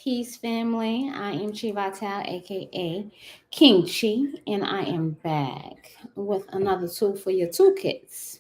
Peace, family. I am Chi Vital, aka King Chi, and I am back with another tool for your toolkits.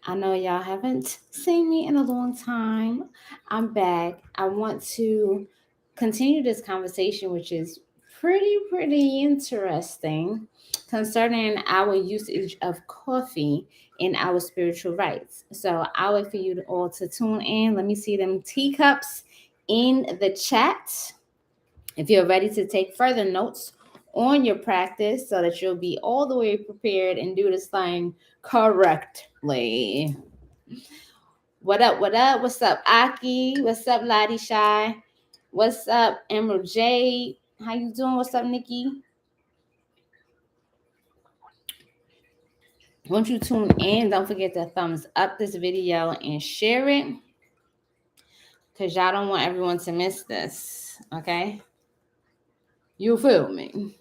I know y'all haven't seen me in a long time. I'm back. I want to continue this conversation, which is pretty interesting concerning our usage of coffee in our spiritual rites. So I'll wait for you all to tune in. Let me see them teacups in the chat. If you're ready to take further notes on your practice so that you'll be all the way prepared and do this thing correctly. What up? What up? What's up, Aki? What's up, Lottie Shy? What's up, Emerald Jade? How you doing? What's up, Nikki? Once you tune in, don't forget to thumbs up this video and share it because y'all don't want everyone to miss this, okay? You feel me?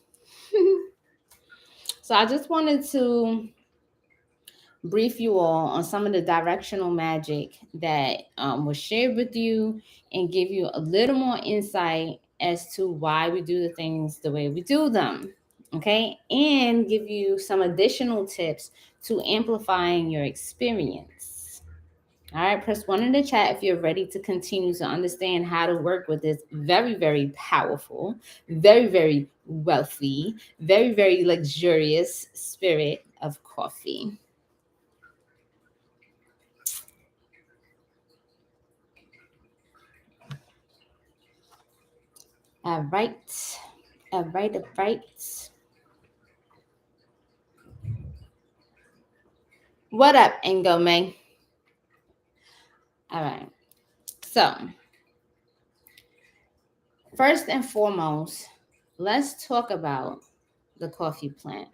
So I just wanted to brief you all on some of the directional magic that was shared with you and give you a little more insight as to why we do the things the way we do them. Okay, and give you some additional tips to amplifying your experience. All right, press 1 in the chat if you're ready to continue to understand how to work with this very powerful, very wealthy, very luxurious spirit of coffee. All right. All right. All right. What up, Ngome? All right. So, first and foremost, let's talk about the coffee plant.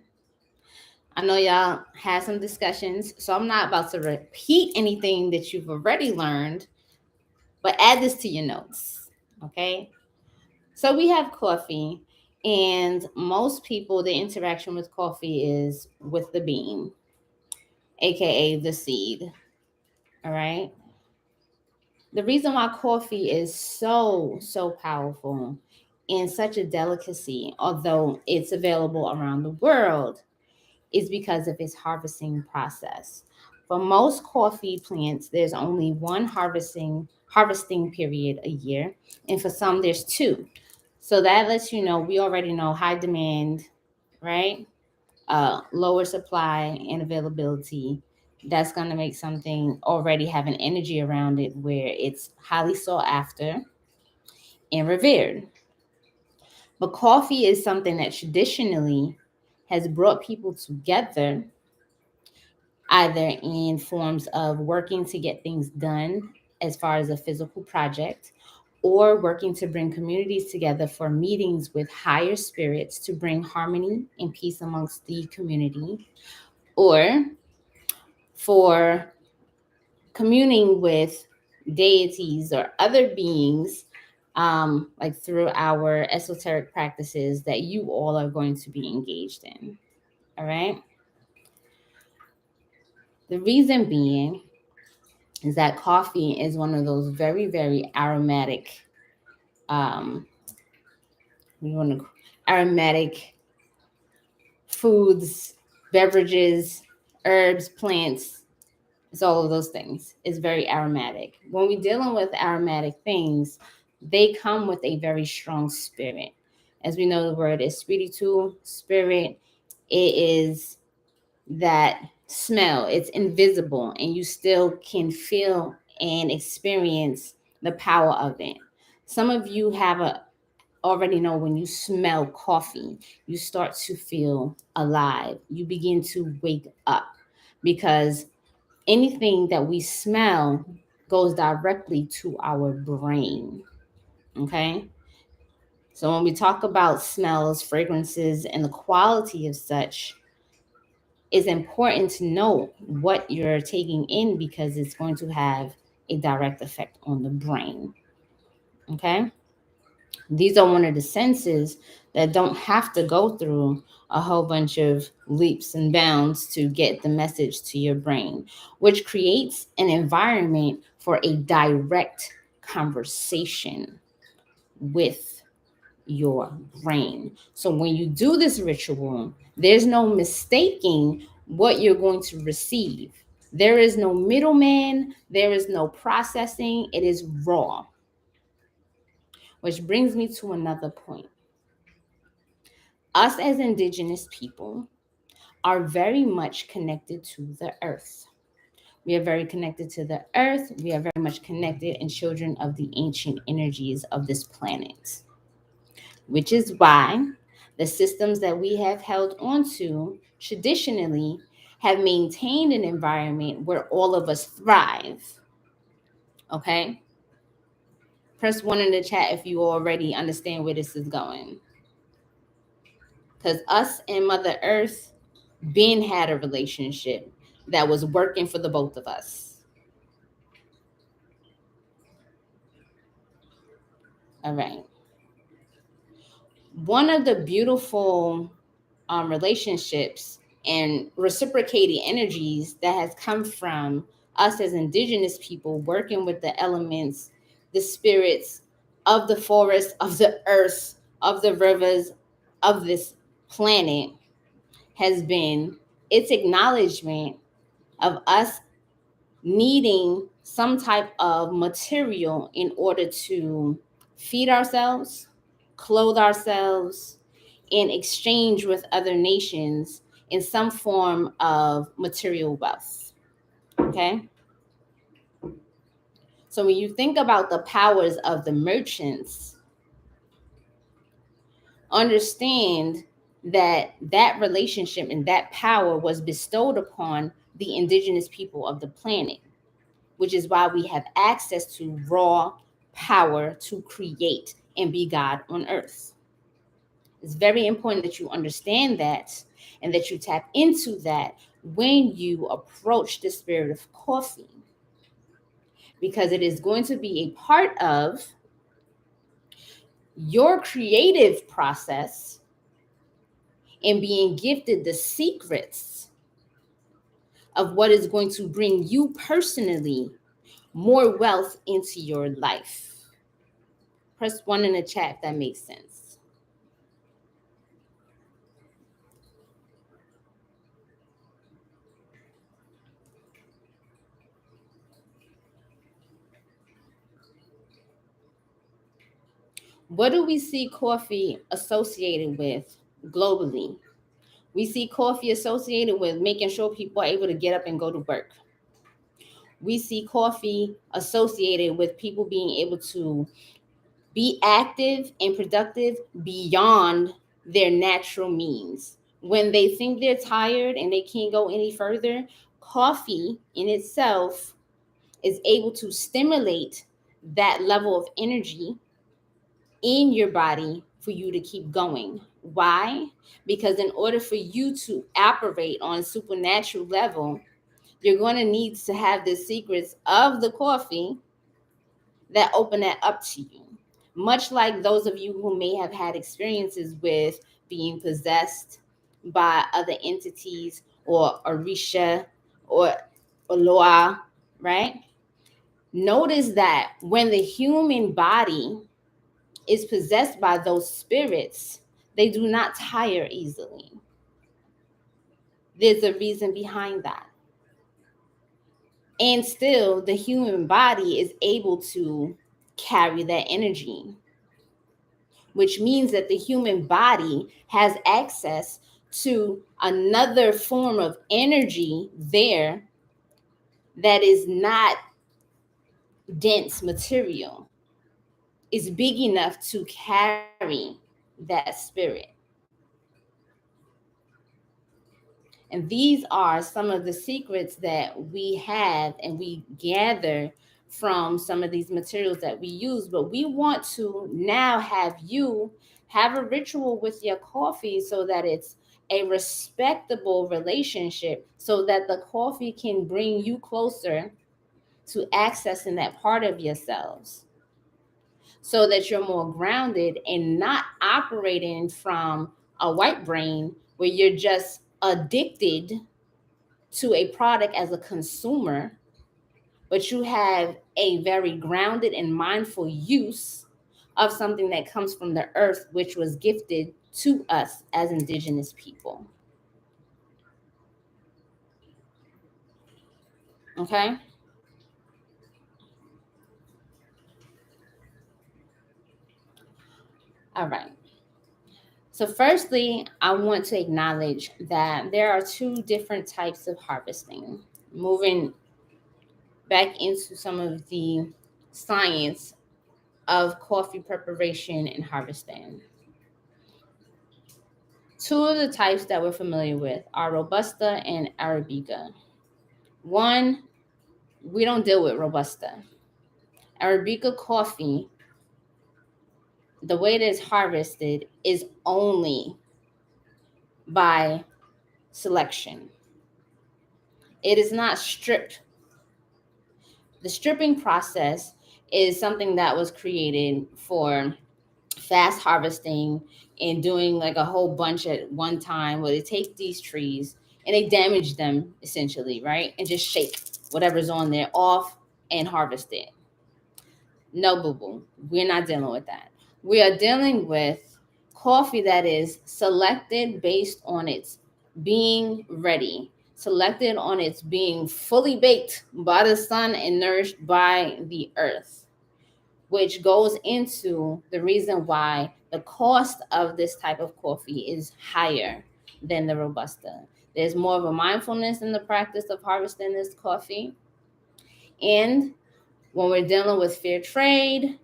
I know y'all had some discussions, so I'm not about to repeat anything that you've already learned, but add this to your notes. Okay. So, we have coffee, and most people, the interaction with coffee is with the bean, aka the seed. All right. The reason why coffee is so powerful and such a delicacy, although it's available around the world, is because of its harvesting process. For most coffee plants, there's only one harvesting period a year, and for some there's two. So that lets you know we already know high demand, right? Lower supply and availability. That's going to make something already have an energy around it where it's highly sought after and revered. But coffee is something that traditionally has brought people together, either in forms of working to get things done as far as a physical project, or working to bring communities together for meetings with higher spirits to bring harmony and peace amongst the community, or for communing with deities or other beings, like through our esoteric practices that you all are going to be engaged in. All right. The reason being is that coffee is one of those very aromatic, um, we want to aromatic foods, beverages, herbs, plants. It's all of those things. It's very aromatic. When we're dealing with aromatic things, they come with a very strong spirit. As we know, the word is spiritu, spirit. It is that smell. It's invisible, and you still can feel and experience the power of it. Some of you already know when you smell coffee, you start to feel alive. You begin to wake up because anything that we smell goes directly to our brain. Okay. So when we talk about smells, fragrances, and the quality of such, it's important to know what you're taking in because it's going to have a direct effect on the brain. Okay. These are one of the senses that don't have to go through a whole bunch of leaps and bounds to get the message to your brain, which creates an environment for a direct conversation. with your brain. So when you do this ritual, there's no mistaking what you're going to receive. There is no middleman, there is no processing, it is raw. Which brings me to another point. Us as indigenous people are very much connected to the earth. We are very connected to the earth. We are very much connected and children of the ancient energies of this planet, which is why the systems that we have held onto traditionally have maintained an environment where all of us thrive. Okay? Press one in the chat if you already understand where this is going. Because us and Mother Earth been had a relationship that was working for the both of us. All right. One of the beautiful relationships and reciprocating energies that has come from us as indigenous people working with the elements, the spirits of the forest, of the earth, of the rivers, of this planet has been its acknowledgement of us needing some type of material in order to feed ourselves, clothe ourselves, and exchange with other nations in some form of material wealth. Okay? So when you think about the powers of the merchants, understand that that relationship and that power was bestowed upon the indigenous people of the planet, which is why we have access to raw power to create and be God on earth. It's very important that you understand that and that you tap into that when you approach the spirit of coffee, because it is going to be a part of your creative process and being gifted the secrets of what is going to bring you personally more wealth into your life. Press one in the chat if that makes sense. What do we see coffee associated with globally? We see coffee associated with making sure people are able to get up and go to work. We see coffee associated with people being able to be active and productive beyond their natural means. When they think they're tired and they can't go any further, coffee in itself is able to stimulate that level of energy in your body for you to keep going. Why? Because in order for you to operate on a supernatural level, you're going to need to have the secrets of the coffee that open that up to you. Much like those of you who may have had experiences with being possessed by other entities or Orisha or Oloa, right? Notice that when the human body is possessed by those spirits, they do not tire easily. There's a reason behind that. And still, the human body is able to carry that energy, which means that the human body has access to another form of energy there that is not dense material, is big enough to carry that spirit. And these are some of the secrets that we have and we gather from some of these materials that we use. But we want to now have you have a ritual with your coffee so that it's a respectable relationship, so that the coffee can bring you closer to accessing that part of yourselves, so that you're more grounded and not operating from a white brain where you're just addicted to a product as a consumer, but you have a very grounded and mindful use of something that comes from the earth, which was gifted to us as indigenous people. Okay? All right. So, firstly, I want to acknowledge that there are two different types of harvesting. Moving back into some of the science of coffee preparation and harvesting. Two of the types that we're familiar with are Robusta and Arabica. One, we don't deal with Robusta. Arabica coffee, the way it is harvested is only by selection. It is not stripped. The stripping process is something that was created for fast harvesting and doing like a whole bunch at one time where they take these trees and they damage them essentially, right? And just shake whatever's on there off and harvest it. No, boo boo. We're not dealing with that. We are dealing with coffee that is selected based on its being ready, selected on its being fully baked by the sun and nourished by the earth, which goes into the reason why the cost of this type of coffee is higher than the Robusta. There's more of a mindfulness in the practice of harvesting this coffee. And when we're dealing with fair trade,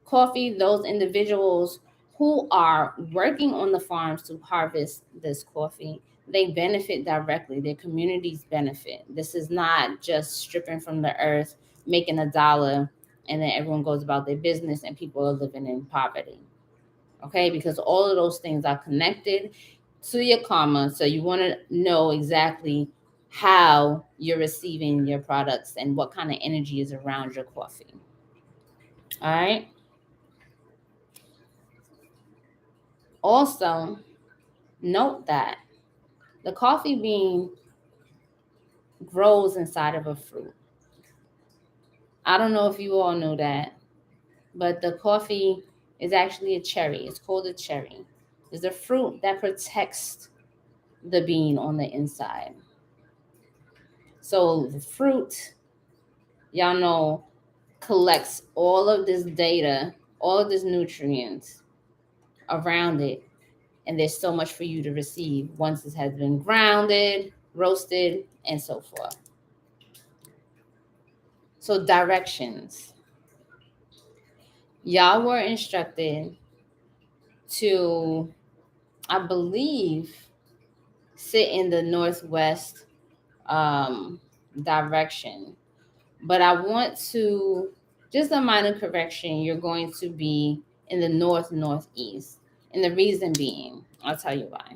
coffee, those individuals who are working on the farms to harvest this coffee, they benefit directly. Their communities benefit. This is not just stripping from the earth, making a dollar, and then everyone goes about their business and people are living in poverty. Okay, because all of those things are connected to your karma. So you want to know exactly how you're receiving your products and what kind of energy is around your coffee. All right. Also, note that the coffee bean grows inside of a fruit. I don't know if you all know that, but the coffee is actually a cherry. It's called a cherry. It's a fruit that protects the bean on the inside. So the fruit, y'all know, collects all of this data, all of these nutrients around it. And there's so much for you to receive once it has been grounded, roasted, and so forth. So, directions. Y'all were instructed to, I believe, sit in the northwest direction. But I want to, just a minor correction, you're going to be in the northeast. And the reason being, I'll tell you why.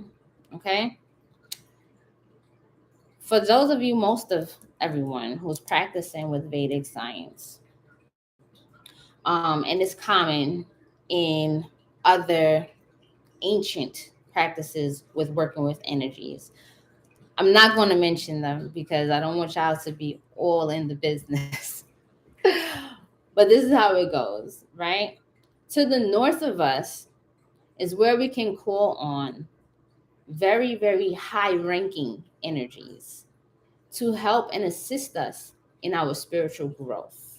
Okay? For those of you, most of everyone who's practicing with Vedic science, and it's common in other ancient practices with working with energies. I'm not going to mention them because I don't want y'all to be all in the business. But this is how it goes, right? To the north of us is where we can call on very, very high ranking energies to help and assist us in our spiritual growth.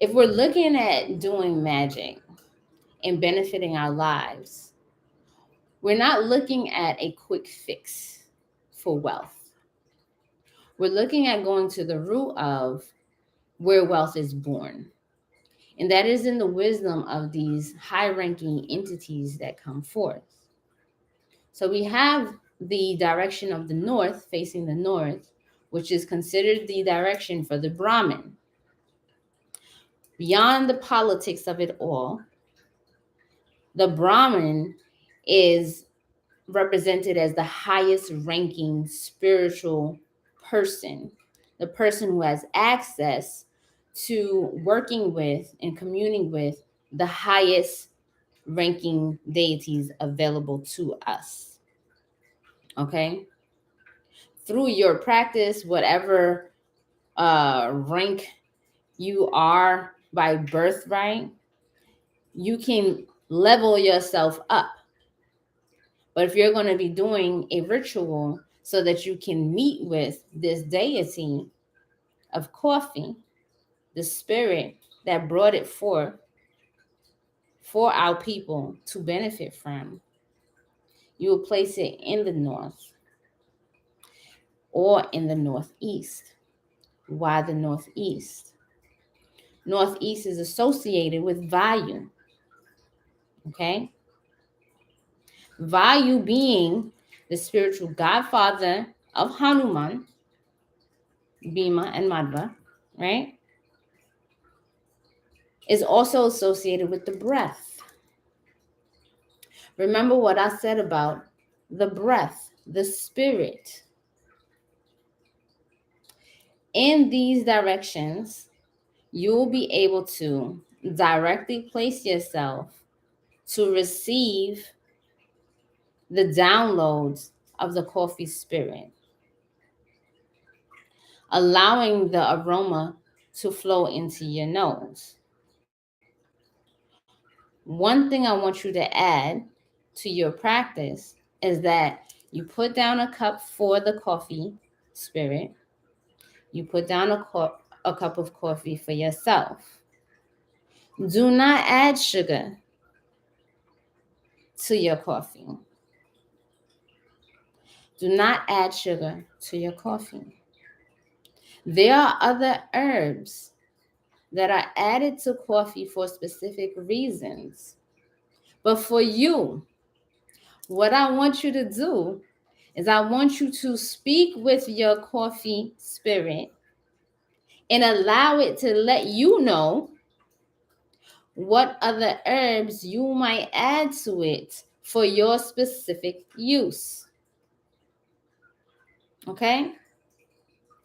If we're looking at doing magic and benefiting our lives, we're not looking at a quick fix for wealth. We're looking at going to the root of where wealth is born. And that is in the wisdom of these high ranking entities that come forth. So we have the direction of the north, facing the north, which is considered the direction for the Brahmin. Beyond the politics of it all, the Brahmin is represented as the highest ranking spiritual person, the person who has access to working with and communing with the highest ranking deities available to us. Okay? Through your practice, whatever rank you are by birthright, you can level yourself up. But if you're going to be doing a ritual so that you can meet with this deity of coffee, the spirit that brought it forth for our people to benefit from, you will place it in the north or in the northeast. Why the northeast? Northeast is associated with Vayu. Okay? Vayu being the spiritual godfather of Hanuman, Bhima, and Madhva, right? Is also associated with the breath. Remember what I said about the breath, the spirit. In these directions, you'll be able to directly place yourself to receive the downloads of the coffee spirit, allowing the aroma to flow into your nose. One thing I want you to add to your practice is that you put down a cup for the coffee spirit. You put down a cup of coffee for yourself. Do not add sugar to your coffee. Do not add sugar to your coffee. There are other herbs that are added to coffee for specific reasons. But for you, what I want you to do is I want you to speak with your coffee spirit and allow it to let you know what other herbs you might add to it for your specific use. Okay?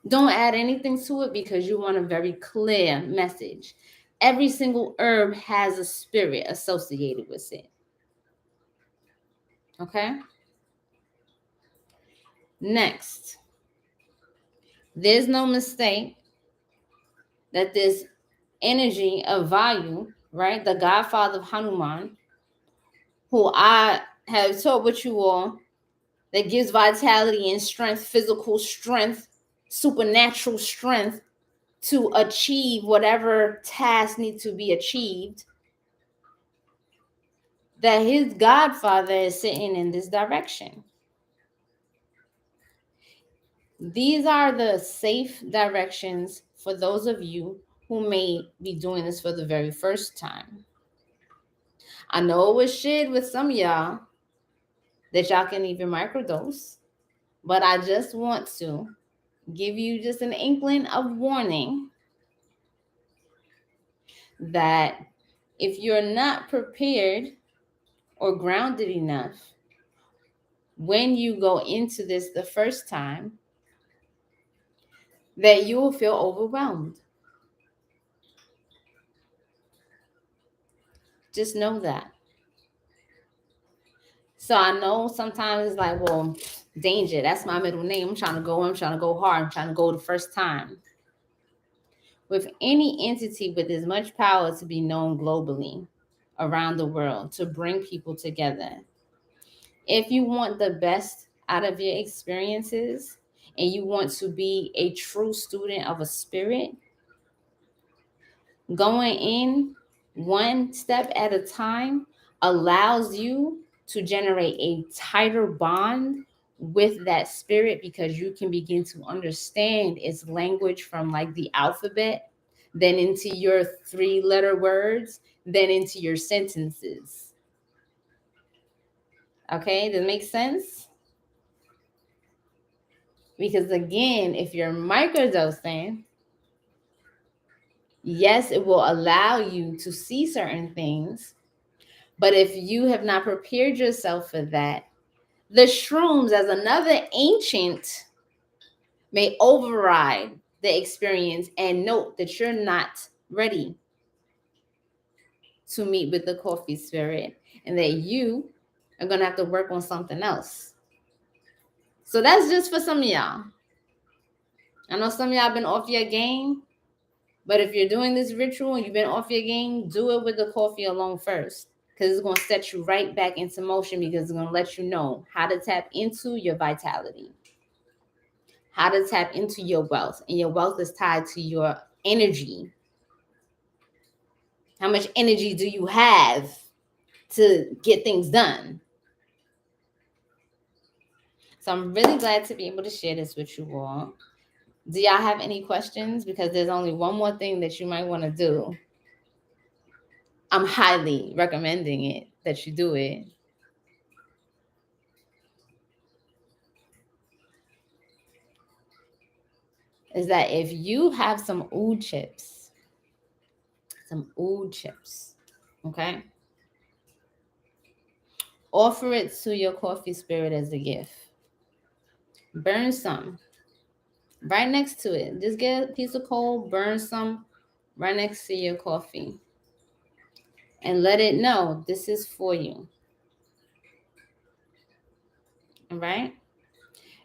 Don't add anything to it because you want a very clear message. Every single herb has a spirit associated with it. Okay? Next, there's no mistake that this energy of Vayu, right, the godfather of Hanuman, who I have taught with you all, that gives vitality and strength, physical strength, supernatural strength to achieve whatever task needs to be achieved, that his godfather is sitting in this direction. These are the safe directions for those of you who may be doing this for the very first time. I know it was shared with some of y'all that y'all can even microdose, but I just want to give you just an inkling of warning that if you're not prepared or grounded enough when you go into this the first time, that you will feel overwhelmed. Just know that. So I know sometimes it's like, well, danger, that's my middle name. I'm trying to go hard. I'm trying to go the first time. With any entity with as much power to be known globally around the world, to bring people together, if you want the best out of your experiences and you want to be a true student of a spirit, going in one step at a time allows you to generate a tighter bond with that spirit, because you can begin to understand its language from like the alphabet, then into your 3-letter words, then into your sentences. Okay, does it make sense? Because again, if you're microdosing, yes, it will allow you to see certain things. But if you have not prepared yourself for that, the shrooms, as another ancient, may override the experience and note that you're not ready to meet with the coffee spirit and that you are going to have to work on something else. So that's just for some of y'all. I know some of y'all been off your game, But if you're doing this ritual and you've been off your game, do it with the coffee alone first. Because it's going to set you right back into motion, because it's going to let you know how to tap into your vitality, how to tap into your wealth. And your wealth is tied to your energy. How much energy do you have to get things done? So I'm really glad to be able to share this with you all. Do y'all have any questions? Because there's only one more thing that you might want to do. I'm highly recommending it, that you do it. Is that if you have some oud chips, okay? Offer it to your coffee spirit as a gift. Burn some right next to it. Just get a piece of coal, burn some right next to your coffee, and let it know this is for you. All right?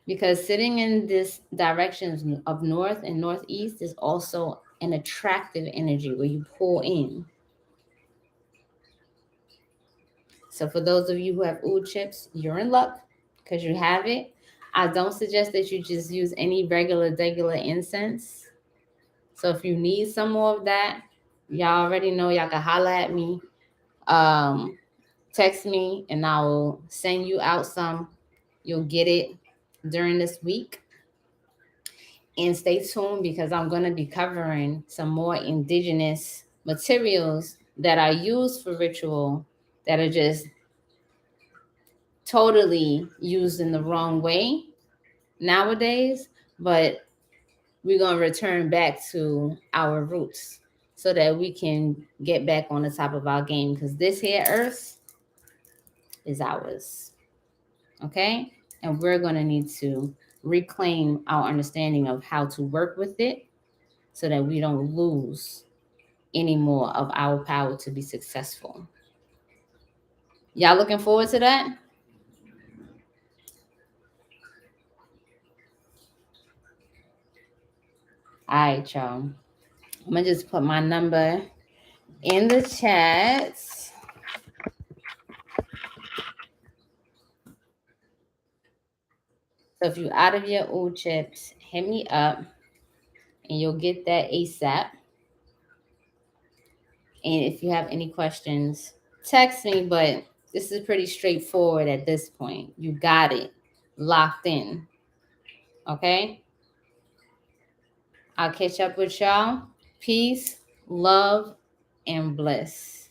Because sitting in this direction of north and northeast is also an attractive energy where you pull in. So for those of you who have oud chips, you're in luck because you have it. I don't suggest that you just use any regular incense. So if you need some more of that, y'all already know, y'all can holler at me. Text me and I will send you out some. You'll get it during this week. And stay tuned, because I'm going to be covering some more indigenous materials that are used for ritual that are just totally used in the wrong way nowadays. But we're going to return back to our roots so that we can get back on the top of our game, because this here earth is ours. Okay? And we're going to need to reclaim our understanding of how to work with it so that we don't lose any more of our power to be successful. Y'all looking forward to that? All right, y'all. I'm going to just put my number in the chat. So if you're out of your old chips, hit me up and you'll get that ASAP. And if you have any questions, text me. But this is pretty straightforward at this point. You got it locked in. Okay? I'll catch up with y'all. Peace, love, and bliss.